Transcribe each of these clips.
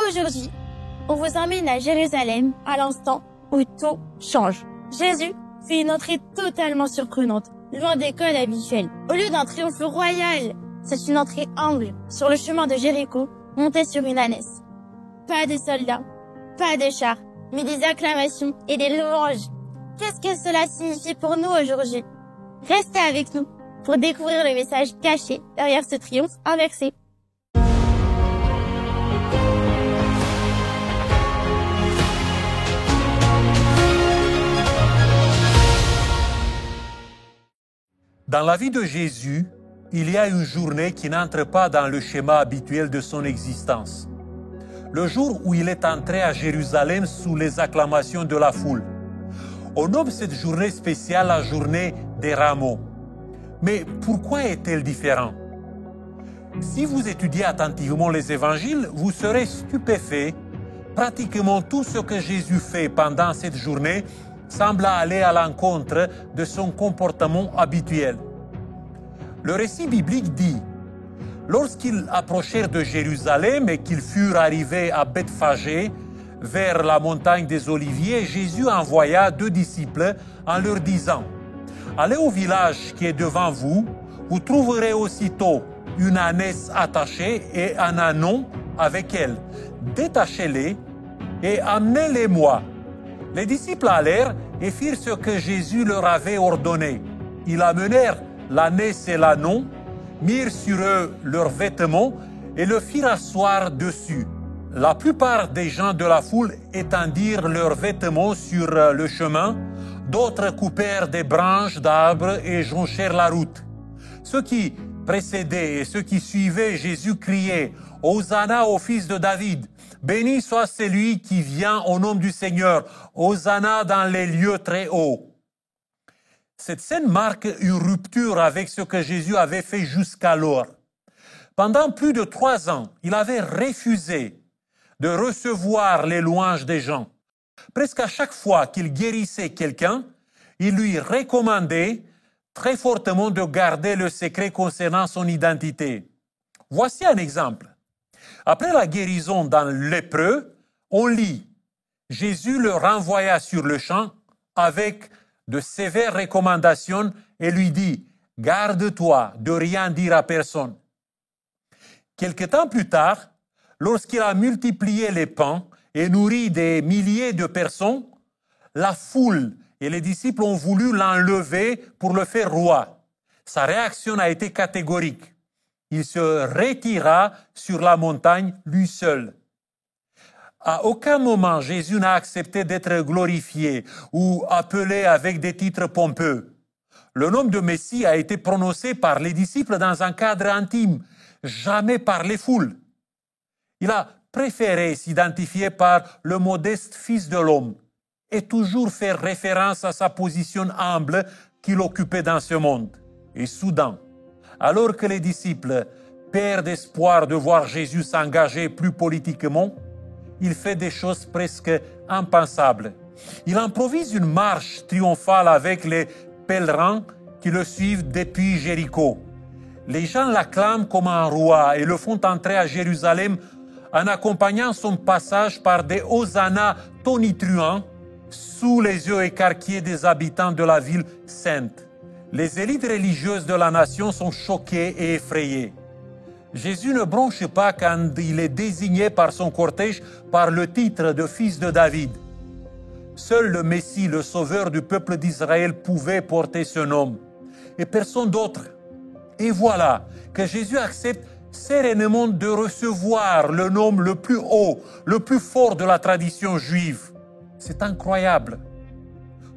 Aujourd'hui, on vous emmène à Jérusalem à l'instant où tout change. Jésus fait une entrée totalement surprenante, loin des codes habituels. Au lieu d'un triomphe royal, c'est une entrée humble sur le chemin de Jéricho, montée sur une ânesse. Pas de soldats, pas de chars, mais des acclamations et des louanges. Qu'est-ce que cela signifie pour nous aujourd'hui? Restez avec nous pour découvrir le message caché derrière ce triomphe inversé. Dans la vie de Jésus, il y a une journée qui n'entre pas dans le schéma habituel de son existence. Le jour où il est entré à Jérusalem sous les acclamations de la foule. On nomme cette journée spéciale la journée des Rameaux. Mais pourquoi est-elle différente? Si vous étudiez attentivement les évangiles, vous serez stupéfait. Pratiquement tout ce que Jésus fait pendant cette journée semble aller à l'encontre de son comportement habituel. Le récit biblique dit: lorsqu'ils approchèrent de Jérusalem et qu'ils furent arrivés à Bethphagée, vers la montagne des Oliviers, Jésus envoya 2 disciples en leur disant: allez au village qui est devant vous, vous trouverez aussitôt une ânesse attachée et un ânon avec elle. Détachez-les et amenez-les-moi. Les disciples allèrent et firent ce que Jésus leur avait ordonné. Ils amenèrent l'ânesse et l'ânon, mirent sur eux leurs vêtements et le firent asseoir dessus. La plupart des gens de la foule étendirent leurs vêtements sur le chemin, d'autres coupèrent des branches d'arbres et jonchèrent la route. Ceux qui précédaient et ceux qui suivaient Jésus criaient: Hosanna au fils de David! Béni soit celui qui vient au nom du Seigneur! Hosanna dans les lieux très hauts! Cette scène marque une rupture avec ce que Jésus avait fait jusqu'alors. Pendant plus de 3 ans, il avait refusé de recevoir les louanges des gens. Presque à chaque fois qu'il guérissait quelqu'un, il lui recommandait très fortement de garder le secret concernant son identité. Voici un exemple. Après la guérison d'un lépreux, on lit: Jésus le renvoya sur le champ avec de sévères recommandations et lui dit: garde-toi de rien dire à personne. Quelque temps plus tard, lorsqu'il a multiplié les pains et nourri des milliers de personnes, la foule et les disciples ont voulu l'enlever pour le faire roi. Sa réaction a été catégorique. Il se retira sur la montagne lui seul. À aucun moment, Jésus n'a accepté d'être glorifié ou appelé avec des titres pompeux. Le nom de Messie a été prononcé par les disciples dans un cadre intime, jamais par les foules. Il a préféré s'identifier par le modeste Fils de l'homme et toujours faire référence à sa position humble qu'il occupait dans ce monde. Et soudain, alors que les disciples perdent espoir de voir Jésus s'engager plus politiquement, il fait des choses presque impensables. Il improvise une marche triomphale avec les pèlerins qui le suivent depuis Jéricho. Les gens l'acclament comme un roi et le font entrer à Jérusalem en accompagnant son passage par des hosannas tonitruants sous les yeux écarquillés des habitants de la ville sainte. Les élites religieuses de la nation sont choquées et effrayées. Jésus ne bronche pas quand il est désigné par son cortège par le titre de fils de David. Seul le Messie, le sauveur du peuple d'Israël, pouvait porter ce nom, et personne d'autre. Et voilà que Jésus accepte sereinement de recevoir le nom le plus haut, le plus fort de la tradition juive. C'est incroyable.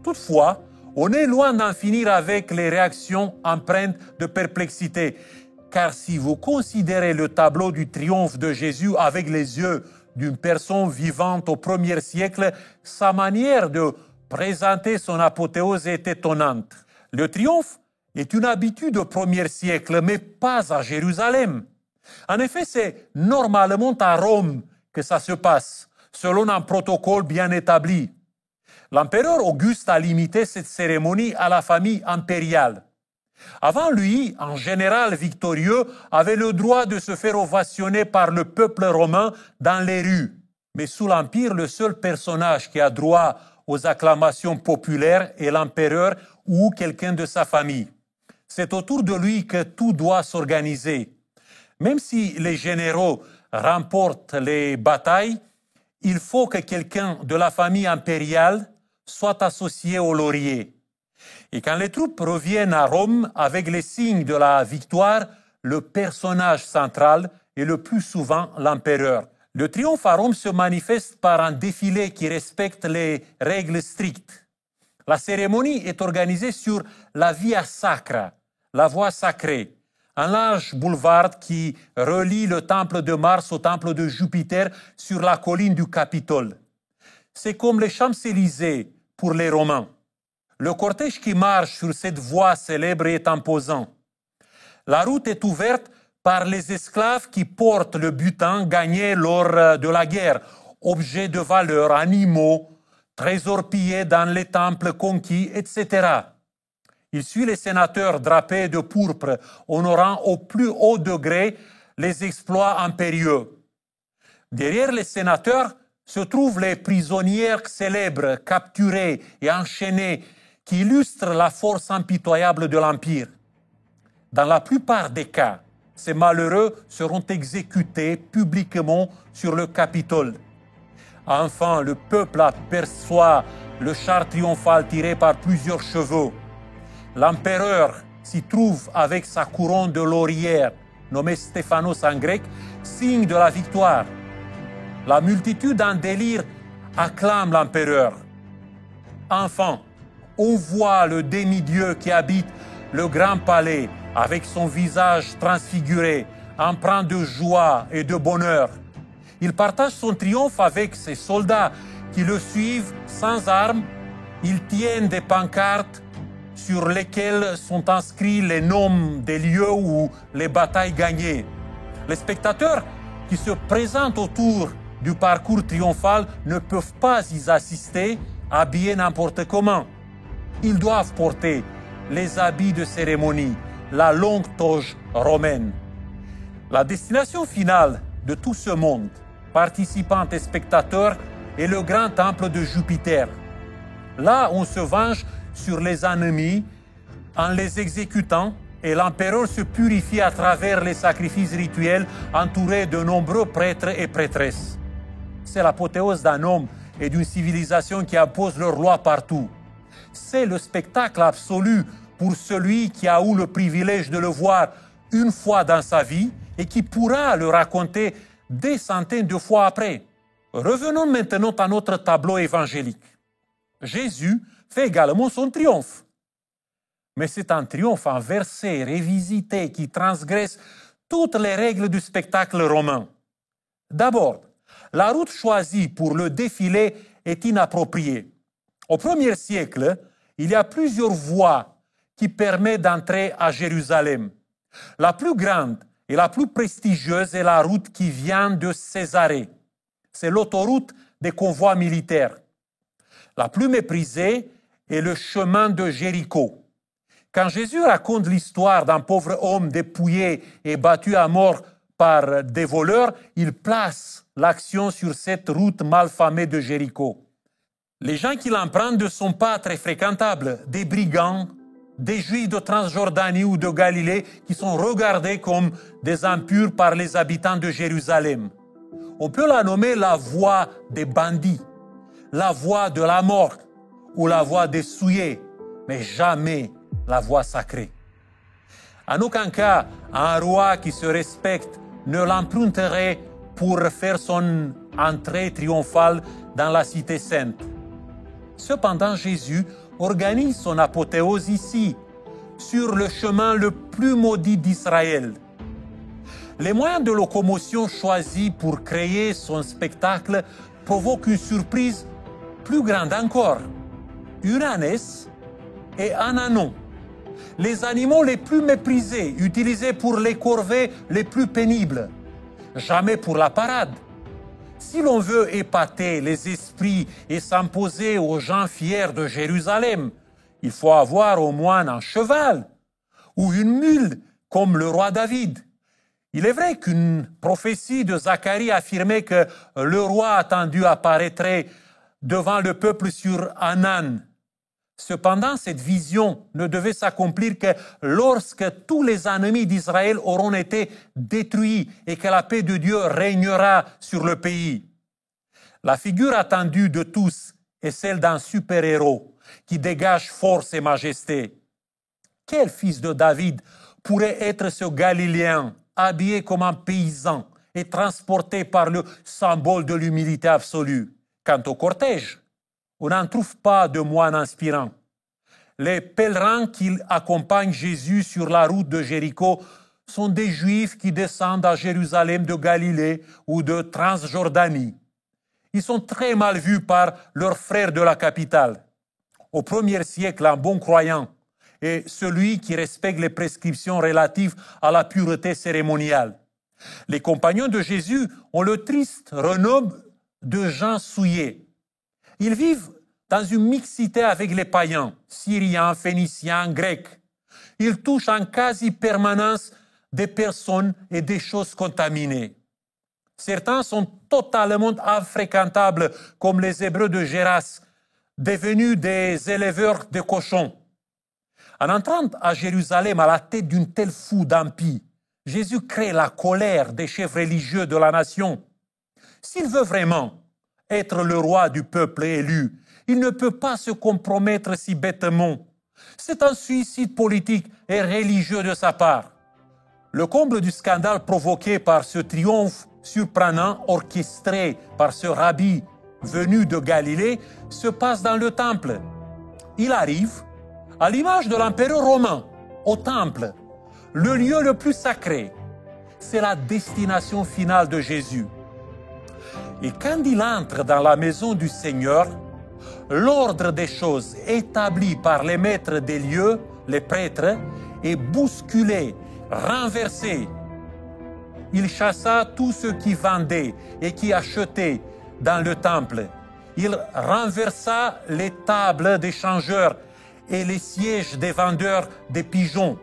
Toutefois, on est loin d'en finir avec les réactions empreintes de perplexité. Car si vous considérez le tableau du triomphe de Jésus avec les yeux d'une personne vivante au 1er siècle, sa manière de présenter son apothéose est étonnante. Le triomphe est une habitude au 1er siècle, mais pas à Jérusalem. En effet, c'est normalement à Rome que ça se passe, selon un protocole bien établi. L'empereur Auguste a limité cette cérémonie à la famille impériale. Avant lui, un général victorieux avait le droit de se faire ovationner par le peuple romain dans les rues. Mais sous l'Empire, le seul personnage qui a droit aux acclamations populaires est l'empereur ou quelqu'un de sa famille. C'est autour de lui que tout doit s'organiser. Même si les généraux remportent les batailles, il faut que quelqu'un de la famille impériale soit associé au laurier. Et quand les troupes reviennent à Rome avec les signes de la victoire, le personnage central est le plus souvent l'empereur. Le triomphe à Rome se manifeste par un défilé qui respecte les règles strictes. La cérémonie est organisée sur la Via Sacra, la voie sacrée, un large boulevard qui relie le temple de Mars au temple de Jupiter sur la colline du Capitole. C'est comme les Champs-Élysées pour les Romains. Le cortège qui marche sur cette voie célèbre est imposant. La route est ouverte par les esclaves qui portent le butin gagné lors de la guerre, objets de valeur, animaux, trésors pillés dans les temples conquis, etc. Il suit les sénateurs drapés de pourpre, honorant au plus haut degré les exploits impérieux. Derrière les sénateurs se trouvent les prisonnières célèbres, capturées et enchaînées, qui illustrent la force impitoyable de l'Empire. Dans la plupart des cas, ces malheureux seront exécutés publiquement sur le Capitole. Enfin, le peuple aperçoit le char triomphal tiré par plusieurs chevaux. L'empereur s'y trouve avec sa couronne de laurière, nommée Stéphanos en grec, signe de la victoire. La multitude en délire acclame l'empereur. Enfin, on voit le demi-dieu qui habite le grand palais avec son visage transfiguré, empreint de joie et de bonheur. Il partage son triomphe avec ses soldats qui le suivent sans armes. Ils tiennent des pancartes sur lesquelles sont inscrits les noms des lieux où les batailles gagnées. Les spectateurs qui se présentent autour du parcours triomphal ne peuvent pas y assister habillés n'importe comment. Ils doivent porter les habits de cérémonie, la longue toge romaine. La destination finale de tout ce monde, participants et spectateurs, est le grand temple de Jupiter. Là, on se venge sur les ennemis en les exécutant et l'empereur se purifie à travers les sacrifices rituels entouré de nombreux prêtres et prêtresses. C'est l'apothéose d'un homme et d'une civilisation qui impose leur loi partout. C'est le spectacle absolu pour celui qui a eu le privilège de le voir une fois dans sa vie et qui pourra le raconter des centaines de fois après. Revenons maintenant à notre tableau évangélique. Jésus fait également son triomphe. Mais c'est un triomphe inversé, révisité, qui transgresse toutes les règles du spectacle romain. D'abord, la route choisie pour le défilé est inappropriée. Au 1er siècle, il y a plusieurs voies qui permettent d'entrer à Jérusalem. La plus grande et la plus prestigieuse est la route qui vient de Césarée. C'est l'autoroute des convois militaires. La plus méprisée est le chemin de Jéricho. Quand Jésus raconte l'histoire d'un pauvre homme dépouillé et battu à mort par des voleurs, il place l'action sur cette route malfamée de Jéricho. Les gens qui l'empruntent ne sont pas très fréquentables, des brigands, des Juifs de Transjordanie ou de Galilée qui sont regardés comme des impurs par les habitants de Jérusalem. On peut la nommer la voie des bandits, la voie de la mort ou la voie des souillés, mais jamais la voie sacrée. En aucun cas, un roi qui se respecte ne l'emprunterait pour faire son entrée triomphale dans la cité sainte. Cependant, Jésus organise son apothéose ici, sur le chemin le plus maudit d'Israël. Les moyens de locomotion choisis pour créer son spectacle provoquent une surprise plus grande encore. Une ânesse et un ânon, les animaux les plus méprisés, utilisés pour les corvées les plus pénibles, jamais pour la parade. Si l'on veut épater les esprits et s'imposer aux gens fiers de Jérusalem, il faut avoir au moins un cheval ou une mule comme le roi David. Il est vrai qu'une prophétie de Zacharie affirmait que le roi attendu apparaîtrait devant le peuple sur un âne. Cependant, cette vision ne devait s'accomplir que lorsque tous les ennemis d'Israël auront été détruits et que la paix de Dieu régnera sur le pays. La figure attendue de tous est celle d'un super-héros qui dégage force et majesté. Quel fils de David pourrait être ce Galiléen, habillé comme un paysan et transporté par le symbole de l'humilité absolue? Quant au cortège, on n'en trouve pas de moine inspirant. Les pèlerins qui accompagnent Jésus sur la route de Jéricho sont des Juifs qui descendent à Jérusalem de Galilée ou de Transjordanie. Ils sont très mal vus par leurs frères de la capitale. Au 1er siècle, un bon croyant est celui qui respecte les prescriptions relatives à la pureté cérémoniale. Les compagnons de Jésus ont le triste renom de gens souillés. Ils vivent dans une mixité avec les païens, syriens, phéniciens, grecs. Ils touchent en quasi-permanence des personnes et des choses contaminées. Certains sont totalement infréquentables, comme les Hébreux de Géras, devenus des éleveurs de cochons. En entrant à Jérusalem à la tête d'une telle foule d'impies, Jésus crée la colère des chefs religieux de la nation. S'il veut vraiment être le roi du peuple élu, il ne peut pas se compromettre si bêtement. C'est un suicide politique et religieux de sa part. Le comble du scandale provoqué par ce triomphe surprenant orchestré par ce rabbi venu de Galilée se passe dans le temple. Il arrive à l'image de l'empereur romain, au temple, le lieu le plus sacré. C'est la destination finale de Jésus. Et quand il entre dans la maison du Seigneur, l'ordre des choses établi par les maîtres des lieux, les prêtres, est bousculé, renversé. Il chassa tous ceux qui vendaient et qui achetaient dans le temple. Il renversa les tables des changeurs et les sièges des vendeurs de pigeons.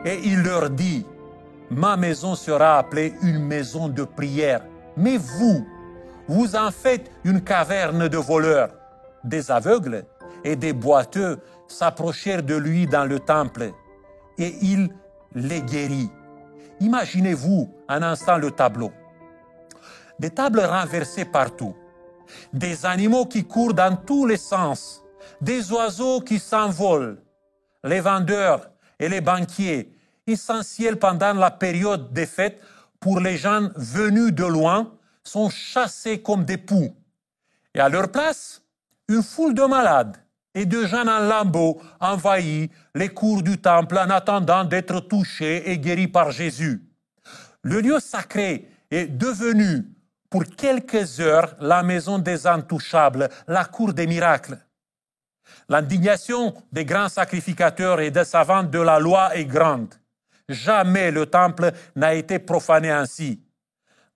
Et il leur dit, « Ma maison sera appelée une maison de prière, mais vous en faites une caverne de voleurs. » Des aveugles et des boiteux s'approchèrent de lui dans le temple et il les guérit. Imaginez-vous un instant le tableau. Des tables renversées partout, des animaux qui courent dans tous les sens, des oiseaux qui s'envolent, les vendeurs et les banquiers, essentiels pendant la période des fêtes pour les gens venus de loin, sont chassés comme des poux. Et à leur place, une foule de malades et de gens en lambeaux envahissent les cours du temple en attendant d'être touchés et guéris par Jésus. Le lieu sacré est devenu pour quelques heures la maison des intouchables, la cour des miracles. L'indignation des grands sacrificateurs et des savants de la loi est grande. Jamais le temple n'a été profané ainsi.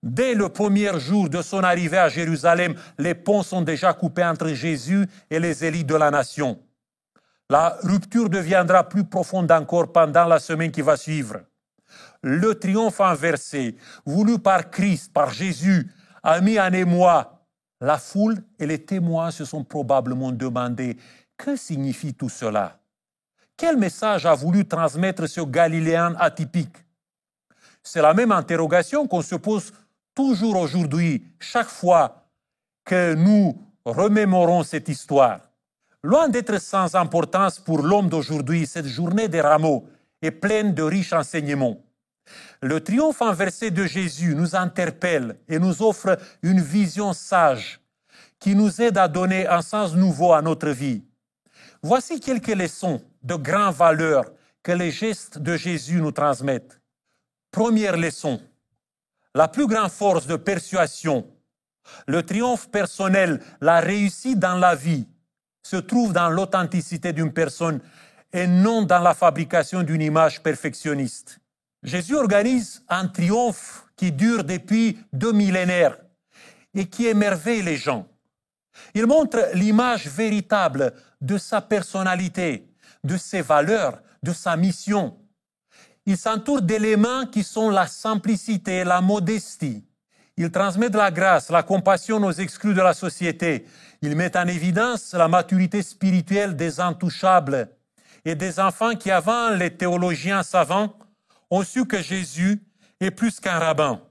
Dès le premier jour de son arrivée à Jérusalem, les ponts sont déjà coupés entre Jésus et les élites de la nation. La rupture deviendra plus profonde encore pendant la semaine qui va suivre. Le triomphe inversé, voulu par Christ, par Jésus, a mis en émoi. La foule et les témoins se sont probablement demandé « Que signifie tout cela ?» Quel message a voulu transmettre ce Galiléen atypique? C'est la même interrogation qu'on se pose toujours aujourd'hui, chaque fois que nous remémorons cette histoire. Loin d'être sans importance pour l'homme d'aujourd'hui, cette journée des rameaux est pleine de riches enseignements. Le triomphe inversé de Jésus nous interpelle et nous offre une vision sage qui nous aide à donner un sens nouveau à notre vie. Voici quelques leçons de grande valeur que les gestes de Jésus nous transmettent. Première leçon, la plus grande force de persuasion, le triomphe personnel, la réussite dans la vie, se trouve dans l'authenticité d'une personne et non dans la fabrication d'une image perfectionniste. Jésus organise un triomphe qui dure depuis 2 millénaires et qui émerveille les gens. Il montre l'image véritable de sa personnalité, de ses valeurs, de sa mission. Il s'entoure d'éléments qui sont la simplicité, la modestie. Il transmet de la grâce, la compassion aux exclus de la société. Il met en évidence la maturité spirituelle des intouchables et des enfants qui, avant les théologiens savants, ont su que Jésus est plus qu'un rabbin.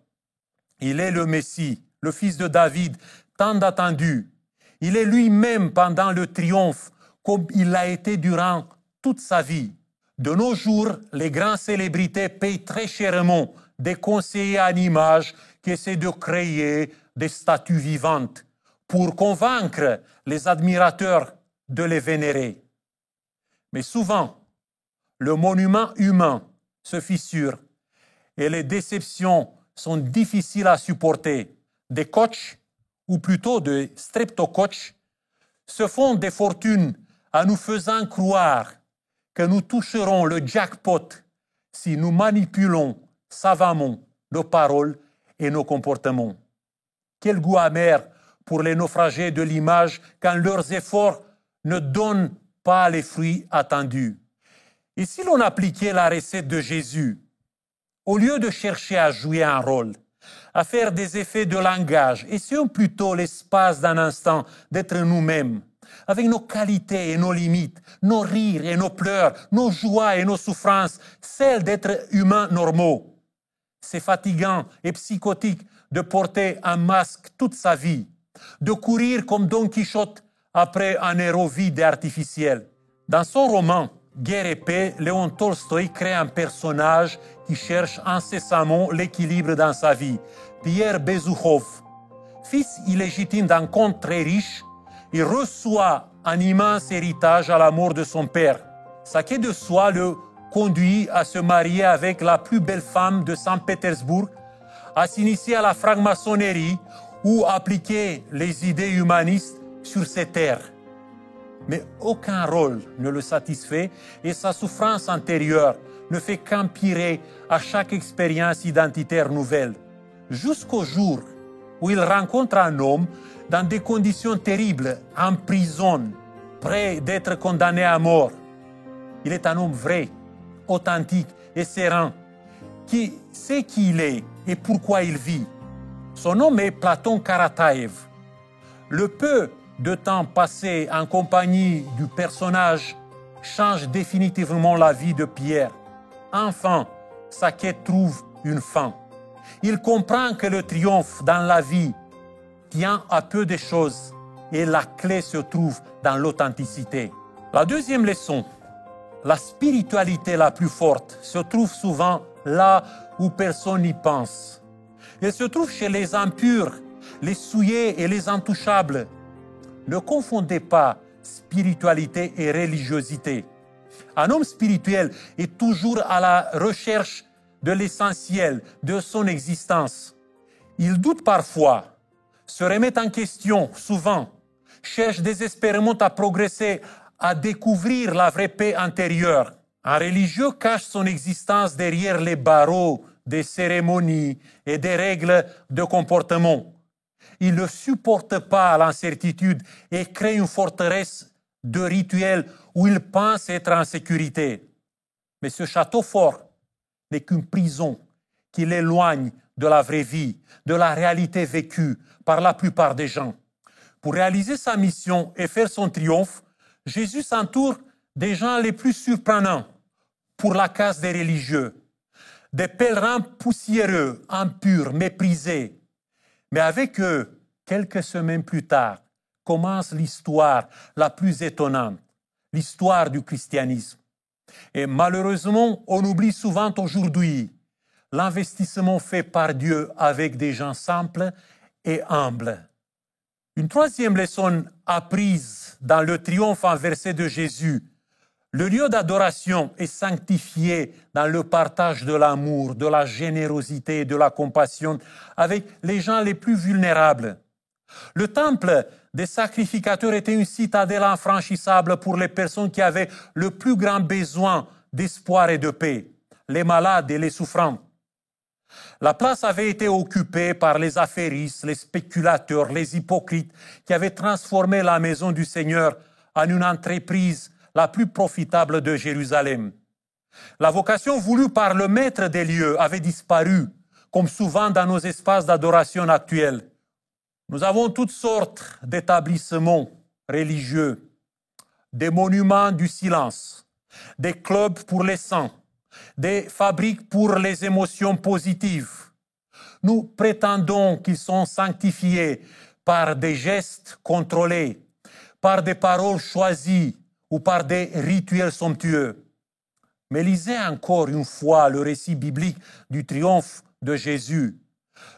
Il est le Messie, le fils de David, tant attendu. Il est lui-même pendant le triomphe, comme il l'a été durant toute sa vie. De nos jours, les grandes célébrités payent très chèrement des conseillers en images qui essaient de créer des statues vivantes pour convaincre les admirateurs de les vénérer. Mais souvent, le monument humain se fissure et les déceptions sont difficiles à supporter. Des coachs, ou plutôt des streptocoachs, se font des fortunes en nous faisant croire que nous toucherons le jackpot si nous manipulons savamment nos paroles et nos comportements. Quel goût amer pour les naufragés de l'image quand leurs efforts ne donnent pas les fruits attendus. Et si l'on appliquait la recette de Jésus, au lieu de chercher à jouer un rôle, à faire des effets de langage, essayons plutôt l'espace d'un instant d'être nous-mêmes, avec nos qualités et nos limites, nos rires et nos pleurs, nos joies et nos souffrances, celles d'être humains normaux. C'est fatigant et psychotique de porter un masque toute sa vie, de courir comme Don Quichotte après un héros vide et artificiel. Dans son roman Guerre et paix, Léon Tolstoï crée un personnage qui cherche incessamment l'équilibre dans sa vie, Pierre Bezukhov. Fils illégitime d'un comte très riche, il reçoit un immense héritage à la mort de son père. Sa quête de soi le conduit à se marier avec la plus belle femme de Saint-Pétersbourg, à s'initier à la franc-maçonnerie ou appliquer les idées humanistes sur ses terres. Mais aucun rôle ne le satisfait et sa souffrance intérieure ne fait qu'empirer à chaque expérience identitaire nouvelle, jusqu'au jour où il rencontre un homme dans des conditions terribles, en prison, prêt d'être condamné à mort. Il est un homme vrai, authentique et serein, qui sait qui il est et pourquoi il vit. Son nom est Platon Karataev. Le peu de temps passé en compagnie du personnage change définitivement la vie de Pierre. Enfin, sa quête trouve une fin. Il comprend que le triomphe dans la vie tient à peu de choses et la clé se trouve dans l'authenticité. La deuxième leçon, la spiritualité la plus forte se trouve souvent là où personne n'y pense. Elle se trouve chez les impurs, les souillés et les intouchables. Ne confondez pas spiritualité et religiosité. Un homme spirituel est toujours à la recherche de l'essentiel de son existence. Il doute parfois, se remet en question souvent, cherche désespérément à progresser, à découvrir la vraie paix intérieure. Un religieux cache son existence derrière les barreaux des cérémonies et des règles de comportement. Il ne supporte pas l'incertitude et crée une forteresse de rituels où il pense être en sécurité. Mais ce château fort n'est qu'une prison qui l'éloigne de la vraie vie, de la réalité vécue par la plupart des gens. Pour réaliser sa mission et faire son triomphe, Jésus s'entoure des gens les plus surprenants pour la case des religieux, des pèlerins poussiéreux, impurs, méprisés. Mais avec eux, quelques semaines plus tard, commence l'histoire la plus étonnante, l'histoire du christianisme. Et malheureusement, on oublie souvent aujourd'hui l'investissement fait par Dieu avec des gens simples et humbles. Une troisième leçon apprise dans le triomphe inversé de Jésus. Le lieu d'adoration est sanctifié dans le partage de l'amour, de la générosité et de la compassion avec les gens les plus vulnérables. Le temple des sacrificateurs était une citadelle infranchissable pour les personnes qui avaient le plus grand besoin d'espoir et de paix, les malades et les souffrants. La place avait été occupée par les affairistes, les spéculateurs, les hypocrites qui avaient transformé la maison du Seigneur en une entreprise la plus profitable de Jérusalem. La vocation voulue par le maître des lieux avait disparu, comme souvent dans nos espaces d'adoration actuels. Nous avons toutes sortes d'établissements religieux, des monuments du silence, des clubs pour les saints, des fabriques pour les émotions positives. Nous prétendons qu'ils sont sanctifiés par des gestes contrôlés, par des paroles choisies ou par des rituels somptueux. Mais lisez encore une fois le récit biblique du triomphe de Jésus.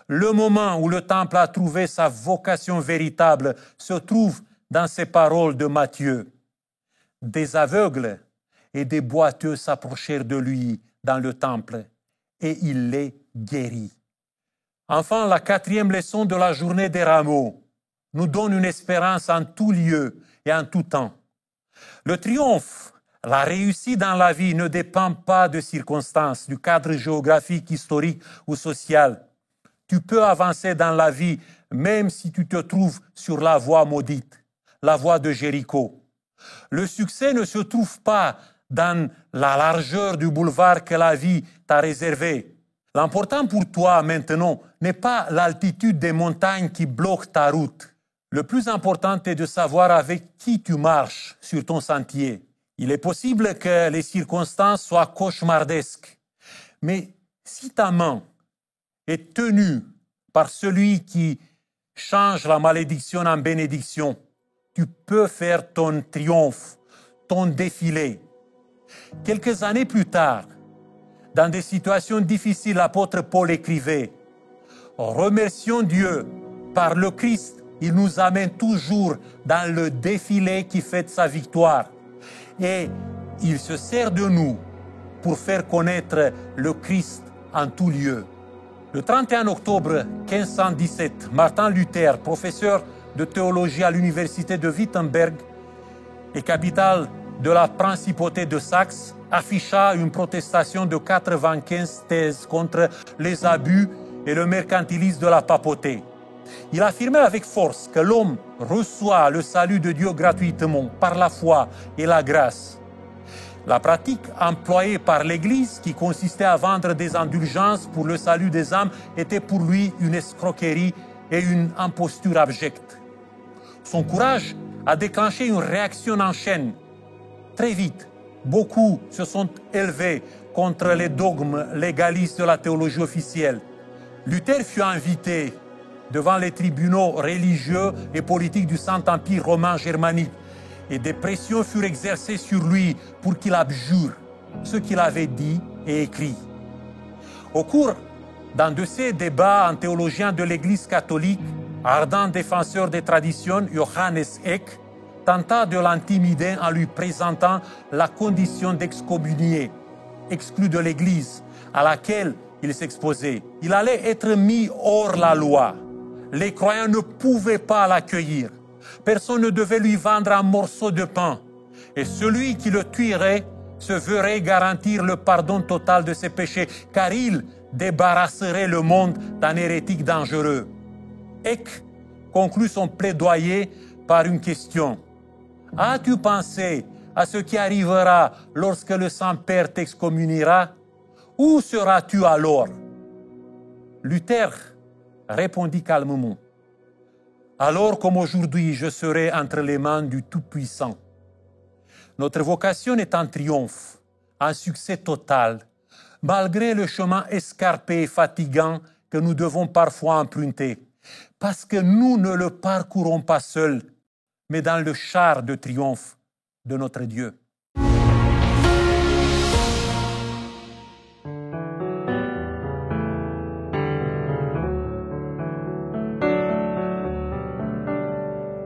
Le moment où le temple a trouvé sa vocation véritable se trouve dans ces paroles de Matthieu. Des aveugles et des boiteux s'approchèrent de lui dans le temple et il les guérit. Enfin, la 4e leçon de la journée des rameaux nous donne une espérance en tout lieu et en tout temps. Le triomphe, la réussite dans la vie ne dépend pas de circonstances, du cadre géographique, historique ou social. Tu peux avancer dans la vie même si tu te trouves sur la voie maudite, la voie de Jéricho. Le succès ne se trouve pas dans la largeur du boulevard que la vie t'a réservé. L'important pour toi maintenant n'est pas l'altitude des montagnes qui bloquent ta route. Le plus important est de savoir avec qui tu marches sur ton sentier. Il est possible que les circonstances soient cauchemardesques, mais si ta main est tenue par celui qui change la malédiction en bénédiction, tu peux faire ton triomphe, ton défilé. Quelques années plus tard, dans des situations difficiles, l'apôtre Paul écrivait « Remercions Dieu, par le Christ, il nous amène toujours dans le défilé qui fête sa victoire. Et il se sert de nous pour faire connaître le Christ en tout lieu. » Le 31 octobre 1517, Martin Luther, professeur de théologie à l'université de Wittenberg et capitale de la principauté de Saxe, afficha une protestation de 95 thèses contre les abus et le mercantilisme de la papauté. Il affirmait avec force que l'homme reçoit le salut de Dieu gratuitement par la foi et la grâce. La pratique employée par l'Église, qui consistait à vendre des indulgences pour le salut des âmes, était pour lui une escroquerie et une imposture abjecte. Son courage a déclenché une réaction en chaîne. Très vite, beaucoup se sont élevés contre les dogmes légalistes de la théologie officielle. Luther fut invité devant les tribunaux religieux et politiques du Saint-Empire romain germanique et des pressions furent exercées sur lui pour qu'il abjure ce qu'il avait dit et écrit. Au cours d'un de ces débats, un théologien de l'Église catholique, ardent défenseur des traditions, Johannes Eck, tenta de l'intimider en lui présentant la condition d'excommunié, exclu de l'Église à laquelle il s'exposait. Il allait être mis hors la loi. Les croyants ne pouvaient pas l'accueillir. Personne ne devait lui vendre un morceau de pain. Et celui qui le tuerait se verrait garantir le pardon total de ses péchés, car il débarrasserait le monde d'un hérétique dangereux. Eck conclut son plaidoyer par une question. As-tu pensé à ce qui arrivera lorsque le Saint-Père t'excommuniera? Où seras-tu alors? Luther répondit calmement. Alors comme aujourd'hui, je serai entre les mains du Tout-Puissant. Notre vocation est un triomphe, un succès total, malgré le chemin escarpé et fatigant que nous devons parfois emprunter, parce que nous ne le parcourons pas seuls, mais dans le char de triomphe de notre Dieu.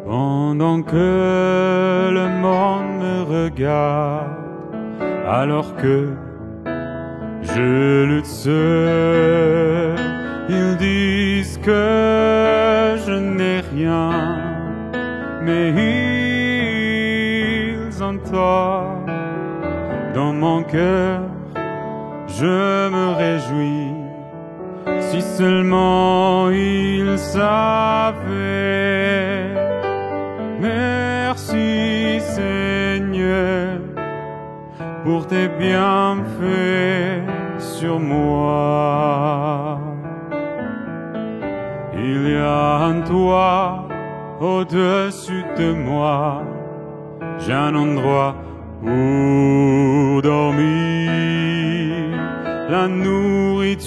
Pendant que le monde me regarde, alors que je lutte seul, ils disent que je n'ai rien, mais ils ont tort. Dans mon cœur, je me réjouis, si seulement ils savaient. Merci Seigneur pour tes bienfaits sur moi. Il y a un toit au-dessus de moi, j'ai un endroit pour dormir, la nourriture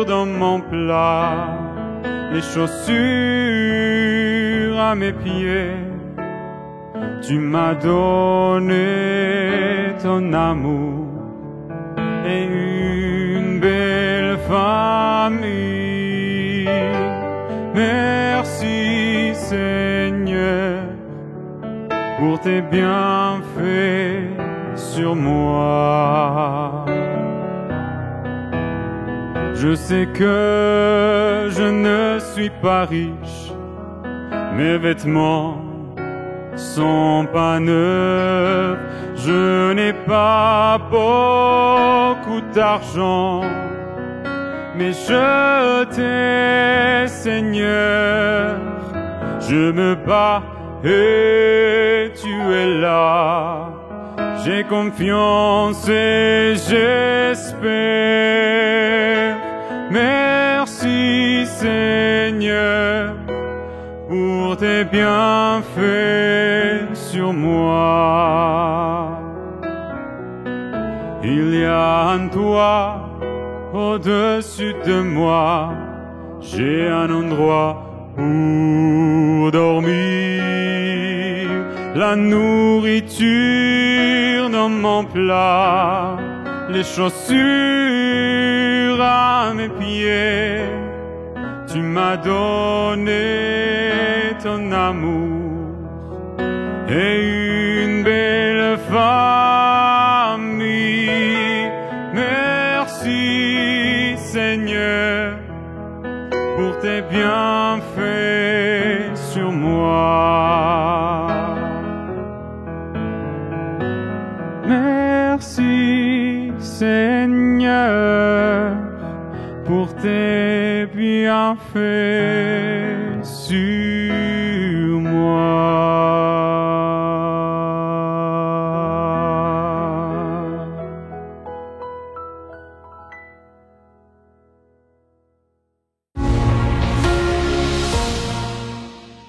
dans mon plat, les chaussures à mes pieds. Tu m'as donné ton amour et une belle famille. Merci Seigneur pour tes bienfaits sur moi. Je sais que je ne suis pas riche, mes vêtements sont pas neufs, je n'ai pas beaucoup d'argent, mais je t'ai, Seigneur, je me bats et tu es là. J'ai confiance et j'espère. Merci Seigneur pour tes bienfaits sur moi. Il y a un toit au-dessus de moi, j'ai un endroit pour dormir, la nourriture dans mon plat, les chaussures à mes pieds. Tu m'as donné ton amour et une belle famille. Merci Seigneur pour tes bienfaits sur moi. Merci Seigneur pour tes bienfaits sur moi.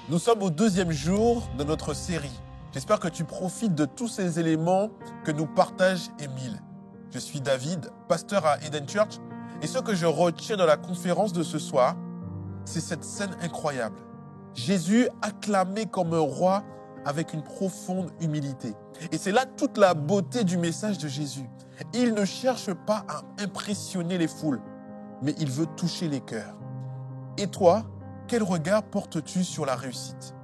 Nous sommes au 2e jour de notre série. J'espère que tu profites de tous ces éléments que nous partage Émile. Je suis David, pasteur à Eden Church, et ce que je retiens dans la conférence de ce soir, c'est cette scène incroyable. Jésus acclamé comme un roi avec une profonde humilité. Et c'est là toute la beauté du message de Jésus. Il ne cherche pas à impressionner les foules, mais il veut toucher les cœurs. Et toi, quel regard portes-tu sur la réussite?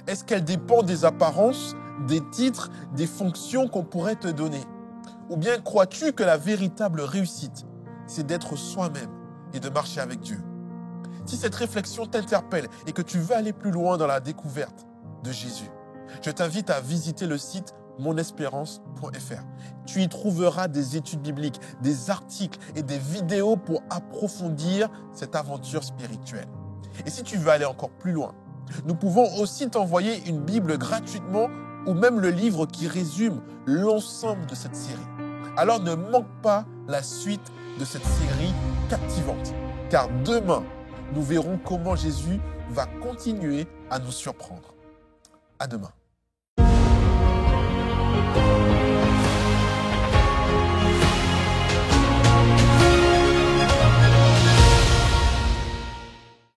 Est-ce qu'elle dépend des apparences, des titres, des fonctions qu'on pourrait te donner? Ou bien crois-tu que la véritable réussite, c'est d'être soi-même et de marcher avec Dieu? Si cette réflexion t'interpelle et que tu veux aller plus loin dans la découverte de Jésus, je t'invite à visiter le site monespérance.fr. Tu y trouveras des études bibliques, des articles et des vidéos pour approfondir cette aventure spirituelle. Et si tu veux aller encore plus loin, nous pouvons aussi t'envoyer une Bible gratuitement ou même le livre qui résume l'ensemble de cette série. Alors ne manque pas la suite de cette série captivante, car demain, nous verrons comment Jésus va continuer à nous surprendre. À demain.